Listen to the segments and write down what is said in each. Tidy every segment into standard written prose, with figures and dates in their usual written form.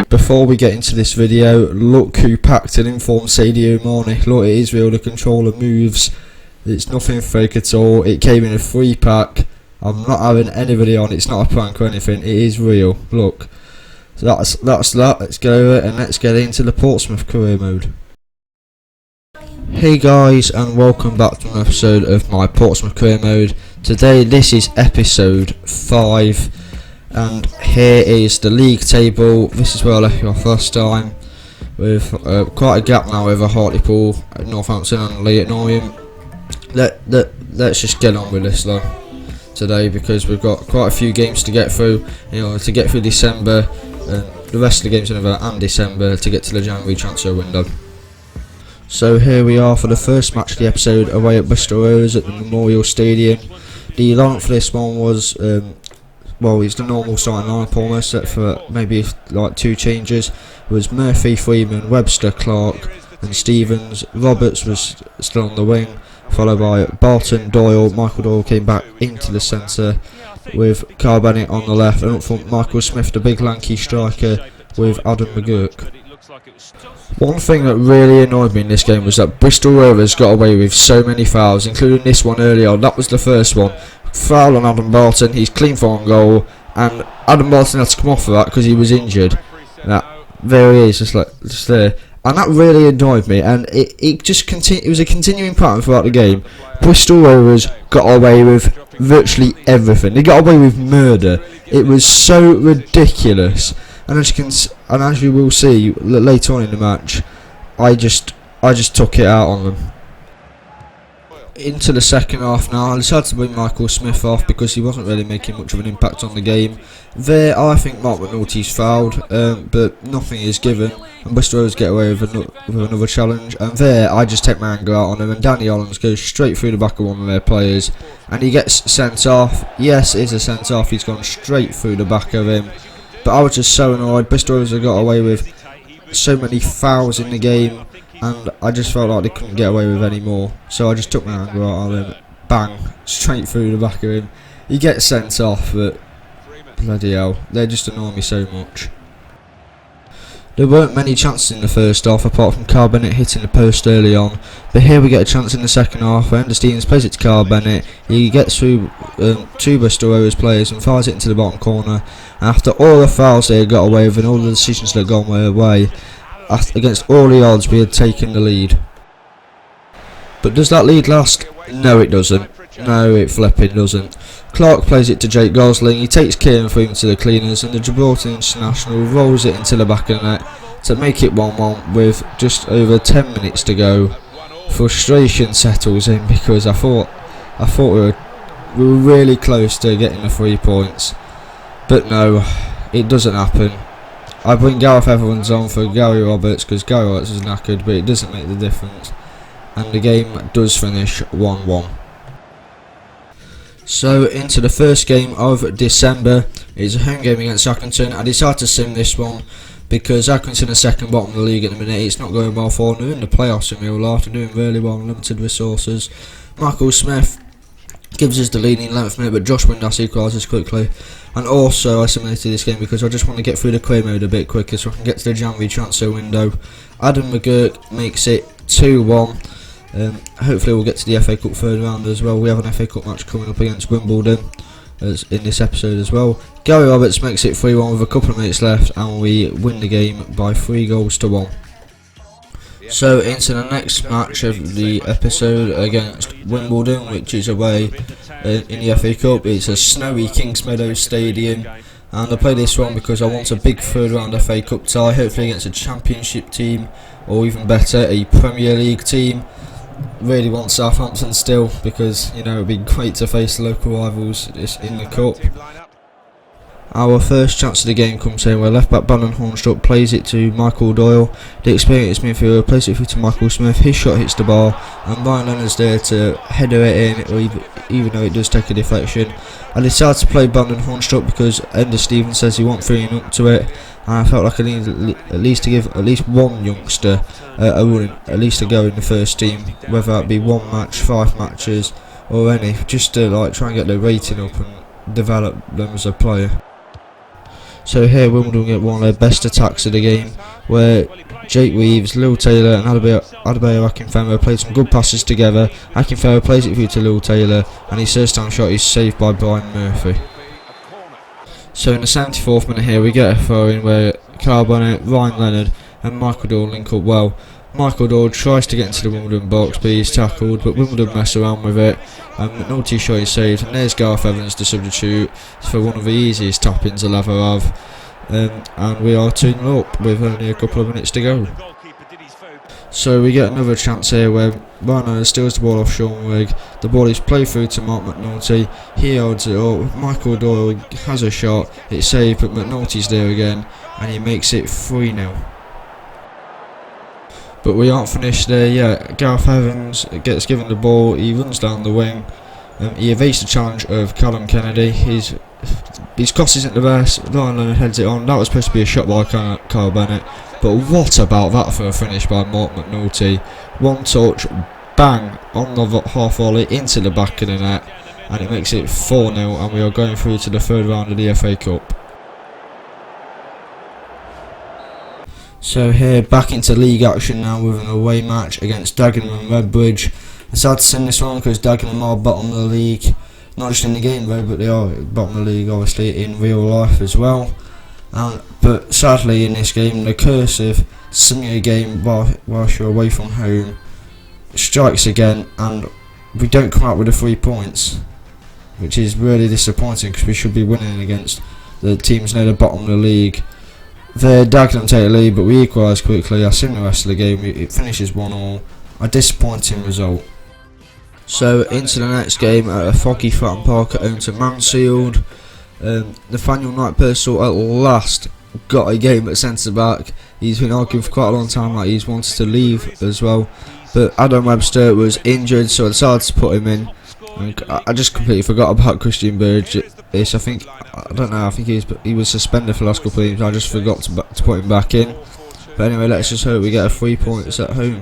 Before we get into this video, look who packed an informed Sadio Mane. Look, it is real, the controller moves. It's nothing fake at all. It came in a free pack. I'm not having anybody on, it's not a prank or anything, it is real. Look. So that's that. Let's go over and let's get into the Portsmouth career mode. Hey guys, and welcome back to an episode of my Portsmouth career mode. Today this is episode 5. And here is the league table. This is where I left you off last time, with quite a gap now over Hartlepool, Northampton and Leighton Orient. Let's just get on with this though today, because we've got quite a few games to get through. You know, to get through December and the rest of the games in November and December to get to the January transfer window. So here we are for the first match of the episode, away at Bristol Rovers at the Memorial Stadium. The lineup for this one was well, it's the normal starting lineup almost, except for maybe like 2 changes. It was Murphy, Freeman, Webster, Clark and Stevens. Roberts was still on the wing, followed by Barton, Doyle. Michael Doyle came back into the centre with Carl Bennett on the left, and up front Michael Smith, the big lanky striker, with Adam McGurk. One thing that really annoyed me in this game was that Bristol Rovers got away with so many fouls, including this one earlier on. That was the first one. Foul on Adam Barton, he's clean for on goal, and Adam Barton had to come off for that because he was injured. There he is, just there, and that really annoyed me. And it was a continuing pattern throughout the game. Bristol Rovers got away with virtually everything. They got away with murder. It was so ridiculous. And as you will see later on in the match, I just took it out on them. Into the second half now, I decided to bring Michael Smith off because he wasn't really making much of an impact on the game. There, I think Mark McNulty's fouled, but nothing is given, and Bristol Rovers get away with another challenge. And there, I just take my anger out on him, and Danny Hollins goes straight through the back of one of their players, and he gets sent off. Yes, it is a sent off. He's gone straight through the back of him. But I was just so annoyed. Bristol Rovers have got away with so many fouls in the game, and I just felt like they couldn't get away with any more. So I just took my anger out on him. Bang, straight through the back of him. He gets sent off, but bloody hell, they just annoy me so much. There weren't many chances in the first half, apart from Carl Bennett hitting the post early on. But here we get a chance in the second half, where Ender Stevens plays it to Carl Bennett. He gets through 2 Bristol Rovers players and fires it into the bottom corner. And after all the fouls they had got away with and all the decisions that had gone their way, against all the odds we had taken the lead. But does that lead last? No, it doesn't. No, it flipping doesn't. Clark plays it to Jake Gosling. He takes Kieran Freeman to the cleaners, and the Gibraltar international rolls it into the back of the net to make it 1-1 with just over 10 minutes to go. Frustration settles in because I thought we were really close to getting the 3 points, but no, it doesn't happen. I bring Gareth Evans on for Gary Roberts because Gary Roberts is knackered, but it doesn't make the difference, and the game does finish 1-1. So into the first game of December, it's a home game against Accrington. I decided to sim this one because Accrington are second bottom of the league at the minute. It's not going well for them. They're in the playoffs in real life. They're doing really well on limited resources. Michael Smith gives us the leading 11th minute, but Josh Windass equalises quickly. And also I simulated this game because I just want to get through the career mode a bit quicker so I can get to the January transfer window. Adam McGurk makes it 2-1. Hopefully we'll get to the FA Cup third round as well. We have an FA Cup match coming up against Wimbledon in this episode as well. Gary Roberts makes it 3-1 with a couple of minutes left, and we win the game by 3-1. So into the next match of the episode against Wimbledon, which is away in the FA Cup. It's a snowy Kingsmeadow Stadium, and I play this one because I want a big third round FA Cup tie, hopefully against a Championship team, or even better, a Premier League team. Really want Southampton still, because you know it'd be great to face local rivals in the cup. Our first chance of the game comes here where left back Brandon Hornstruck plays it to Michael Doyle. The experienced midfielder plays it through to Michael Smith. His shot hits the bar, and Ryan Leonard's there to header it in, even though it does take a deflection. I decided to play Brandon Hornstruck because Ender Stevens says he wants 3 up to it, and I felt like I needed at least to give at least one youngster a run, at least to go in the first team, whether that be 1 match, 5 matches, or any, just to like try and get their rating up and develop them as a player. So here Wimbledon get one of their best attacks of the game, where Jake Weaves, Lil Taylor and Adebayo Akinfenwa played some good passes together. Akinfenwa plays it through to Lil Taylor, and his first time shot is saved by Brian Murphy. So in the 74th minute here we get a throw in where Carl Bennett, Ryan Leonard and Michael Doyle link up well. Michael Doyle tries to get into the Wimbledon box but he's tackled, but Wimbledon mess around with it and McNulty shot is saved, and there's Gareth Evans, the substitute, for one of the easiest tap-ins I'll ever have. And we are 2-0 up with only a couple of minutes to go. So we get another chance here where Ryan Leonard steals the ball off Sean Wigg. The ball is played through to Mark McNulty. He holds it up. Michael Doyle has a shot. It's saved, but McNulty's there again, and he makes it 3-0. But we aren't finished there yet. Gareth Evans gets given the ball. He runs down the wing. He evades the challenge of Callum Kennedy. His cross isn't the best. Ryan Leonard heads it on. That was supposed to be a shot by Carl Bennett. But what about that for a finish by Mark McNulty? One touch, bang, on the half volley into the back of the net, and it makes it 4-0, and we are going through to the third round of the FA Cup. So here, back into league action now with an away match against Dagenham and Redbridge. It's sad to send this one because Dagenham are bottom of the league, not just in the game though, but they are bottom of the league obviously in real life as well. But sadly in this game, the curse of senior game whilst you're away from home strikes again, and we don't come out with the 3 points, which is really disappointing because we should be winning against the teams near the bottom of the league. The Dagenham take the lead, but we equalise quickly. I think the rest of the game it finishes 1-1, a disappointing result. So into the next game at a foggy Fratton Park at home to Mansfield. Nathaniel Knight-Purcell at last got a game at centre back. He's been arguing for quite a long time that he's wanted to leave as well, but Adam Webster was injured, so I decided to put him in. I just completely forgot about Christian Burgess. I think he was suspended for the last couple of games. I just forgot to put him back in. But anyway, let's just hope we get a 3 points at home.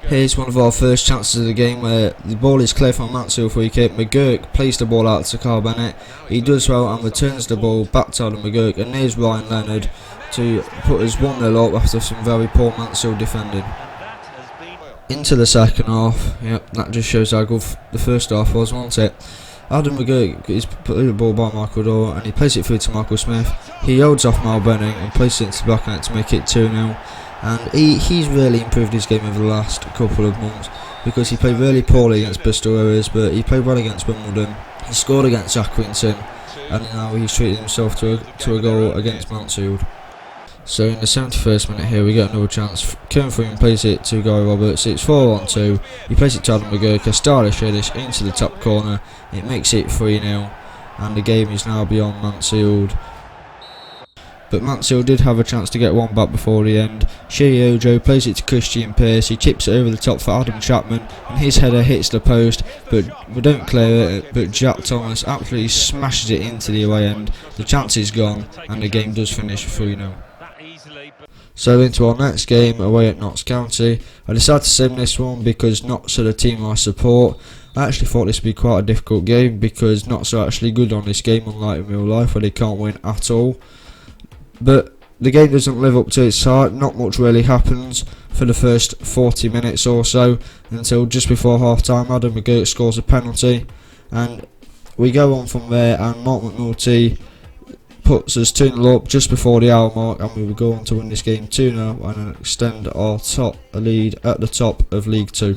Here's one of our first chances of the game where the ball is clear from Mansfield free kick. McGurk plays the ball out to Carl Bennett. He does well and returns the ball back to Adam McGurk, and there's Ryan Leonard to put us 1-0 up after some very poor Mansfield defending. Into the second half, yep, that just shows how good the first half was, wasn't it? Adam McGurk is put the ball by Michael Doyle and he plays it through to Michael Smith. He holds off Mal Benning and places it into the back net to make it 2-0. And he's really improved his game over the last couple of months because he played really poorly against Bristol Rovers, but he played well against Wimbledon. He scored against Accrington, and now he's treated himself to a goal against Mansfield. So in the 71st minute here we get another chance. Kieran Freeman plays it to Guy Roberts. It's 4-on-2. He plays it to Adam McGurk. A stylish headish into the top corner. It makes it 3-0, and the game is now beyond Mansfield. But Mansfield did have a chance to get one back before the end. Shea Ojo plays it to Christian Pearce. He chips it over the top for Adam Chapman, and his header hits the post, but we don't clear it. But Jack Thomas absolutely smashes it into the away end. The chance is gone, and the game does finish 3-0. So into our next game away at Notts County. I decided to sim this one because Notts are the team I support. I actually thought this would be quite a difficult game because Notts are actually good on this game, unlike in real life where they can't win at all. But the game doesn't live up to its hype. Not much really happens for the first 40 minutes or so until just before half time. Adam McGurk scores a penalty and we go on from there, and Mark McNulty puts us 2-0 up just before the hour mark, and we will go on to win this game 2-0 and extend our lead at the top of League 2.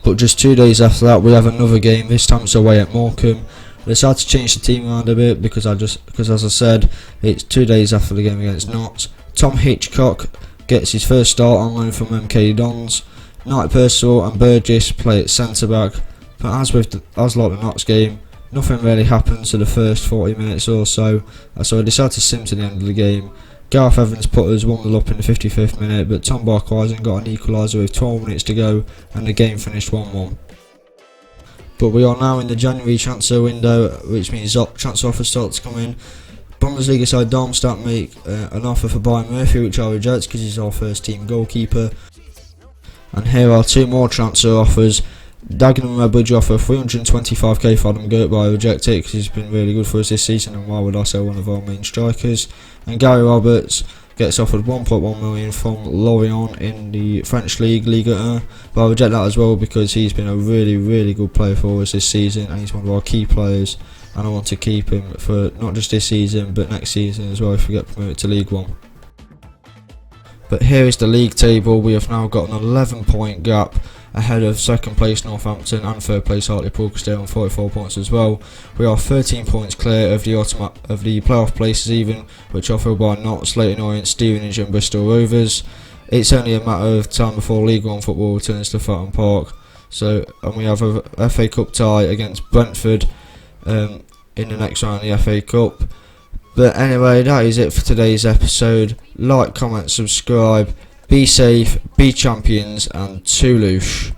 But just 2 days after that we have another game. This time it's away at Morecambe. I decided to change the team around a bit because as I said, it's 2 days after the game against Notts. Tom Hitchcock gets his first start on loan from MK Dons. Knight-Purcell and Burgess play at centre back, but as like the Notts game, nothing really happens to the first 40 minutes or so. So I decided to sim to the end of the game. Gareth Evans put us 1-0 up in the 55th minute, but Tom Barkhuizen got an equaliser with 12 minutes to go, and the game finished 1-1. But we are now in the January transfer window, which means transfer offers start to come in. Bundesliga side Darmstadt make an offer for Brian Murphy, which I reject because he's our first team goalkeeper. And here are 2 more transfer offers. Dagenham and Redbridge offer 325k for Adam Gert, but I reject it because he's been really good for us this season, and why would I sell one of our main strikers? And Gary Roberts gets offered 1.1 million from Lorient in the French league, Ligue 1, but I reject that as well because he's been a really good player for us this season, and he's one of our key players, and I want to keep him for not just this season but next season as well if we get promoted to League 1. But here is the league table. We have now got an 11-point gap ahead of second place Northampton and third place Hartlepool, because they're on 44 points as well. We are 13 points clear of the playoff places even, which are filled by Notts, Leyton Orient, Stevenage and Bristol Rovers. It's only a matter of time before League 1 football returns to Fratton Park. And we have a FA Cup tie against Brentford in the next round of the FA Cup. But anyway, that is it for today's episode. Like, comment, subscribe. Be safe, be champions, and Toulouche.